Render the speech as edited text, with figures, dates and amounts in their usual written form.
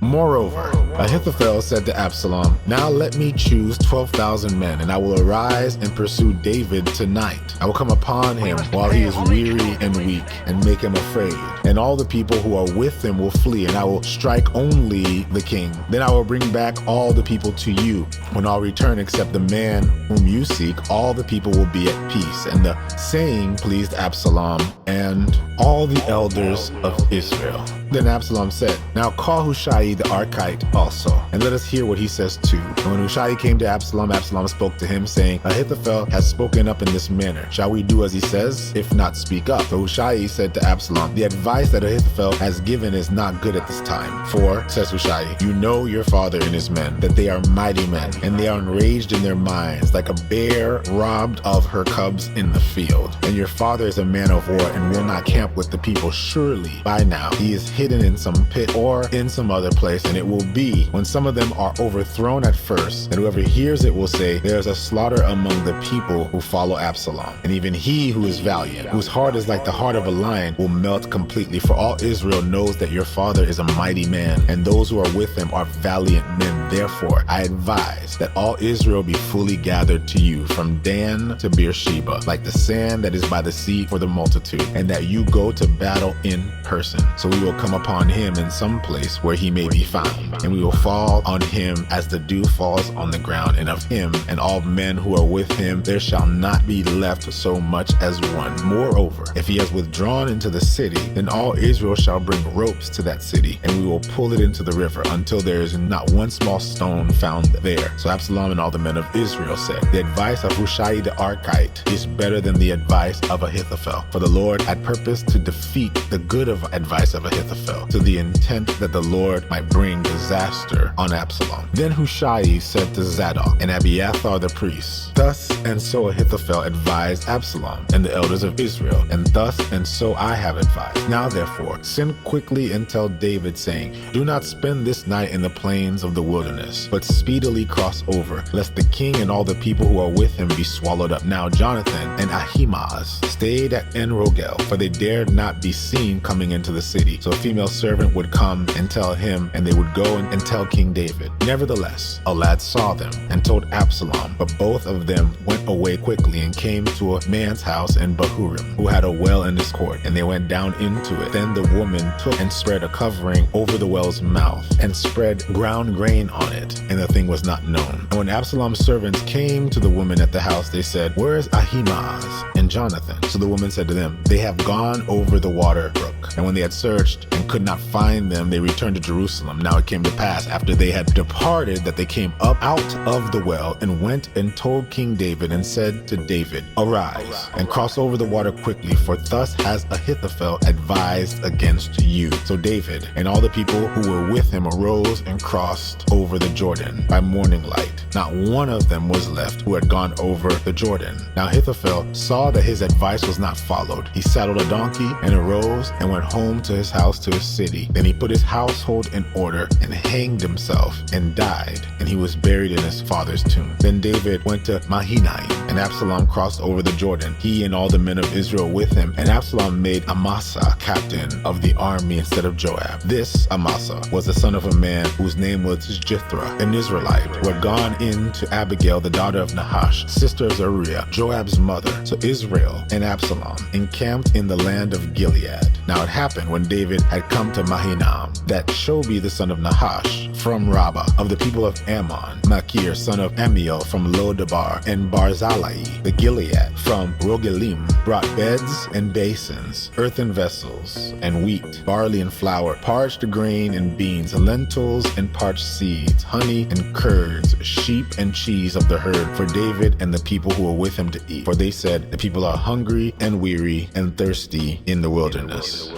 Moreover, Ahithophel said to Absalom, "Now let me choose 12,000 men, and I will arise and pursue David tonight. I will come upon him while he is weary and weak, and make him afraid. And all the people who are with him will flee, and I will strike only the king. Then I will bring back all the people to you. When all return except the man whom you seek, all the people will be at peace." And the saying pleased Absalom and all the elders of Israel. Then Absalom said, "Now call Hushai the Archite also, and let us hear what he says too." And when Hushai came to Absalom, Absalom spoke to him, saying, "Ahithophel has spoken up in this manner. Shall we do as he says? If not, speak up." So Hushai said to Absalom, "The advice that Ahithophel has given is not good at this time. For," says Hushai, "you know your father and his men, that they are mighty men, and they are enraged in their minds, like a bear robbed of her cubs in the field. And your father is a man of war, and will not camp with the people. Surely by now he is hidden in some pit or in some other place, and it will be, when some of them are overthrown at first, that whoever hears it will say, 'There is a slaughter among the people who follow Absalom.' And even he who is valiant, whose heart is like the heart of a lion, will melt completely. For all Israel knows that your father is a mighty man, and those who are with him are valiant men. Therefore I advise that all Israel be fully gathered to you, from Dan to Beersheba, like the sand that is by the sea for the multitude, and that you go to battle in person. So we will come upon him in some place where he may be found, and we will fall on him as the dew falls on the ground, and of him and all men who are with him there shall not be left so much as one. Moreover, if he has withdrawn into the city, then all Israel shall bring ropes to that city, and we will pull it into the river until there is not one small stone found there." So Absalom and all the men of Israel said, "The advice of Hushai the Archite is better than the advice of Ahithophel. For the Lord had purposed to defeat the good of advice of Ahithophel, to the intent that the Lord might bring disaster on Absalom." Then Hushai said to Zadok and Abiathar the priests, "Thus and so Ahithophel advised Absalom and the elders of Israel, and thus and so I have advised. Now therefore send quickly and tell David, saying, 'Do not spend this night in the plains of the wilderness, but speedily cross over, lest the king and all the people who are with him be swallowed up.' Now Jonathan and Ahimaaz stayed at En-Rogel, for they dared not be seen coming into the city. So a female servant would come and tell him, and they would go and tell King David. Nevertheless, a lad saw them and told Absalom, but both of them went away quickly and came to a man's house in Bahurim, who had a well in his court, and they went down into it. Then the woman took and spread a covering over the well's mouth, and spread ground grain on it, and the thing was not known. And when Absalom's servants came to the woman at the house, they said, 'Where is Ahimaaz and Jonathan?' So the woman said to them, 'They have gone over the water brook.' And when they had searched and could not find them, they returned to Jerusalem. Now it came to pass, after they had departed, that they came up out of the well, and went and told King David, and said to David, 'Arise, and cross over the water quickly, for thus has Ahithophel advised against you.' So David and all the people who were with him arose and crossed over the Jordan by morning light. Not one of them was left who had gone over the Jordan. Now Ahithophel saw that his advice was not followed. He saddled a donkey and arose and went home to his house, to his city. Then he put his household in order and hanged himself and died, and he was buried in his father's tomb. Then David went to Mahanaim, and Absalom crossed over the Jordan, he and all the men of Israel with him. And Absalom made Amasa captain of the army instead of Joab. This Amasa was the son of a man whose name was Jithra, an Israelite, who had gone in to Abigail, the daughter of Nahash, sister of Zeruiah, Joab's mother. So Israel and Absalom encamped in the land of Gilead. Now it happened, when David had come to Mahanaim, that Shobi the son of Nahash from Rabbah of the people of Ammon, Machir son of Amiel from Lodabar, and Barzillai the Gilead from Rogelim, brought beds and basins, earthen vessels, and wheat, barley and flour, parched grain and beans, lentils and parched seeds, honey and curds, sheep and cheese of the herd, for David and the people who were with him to eat. For they said, 'The people are hungry and weary and thirsty in the wilderness.'"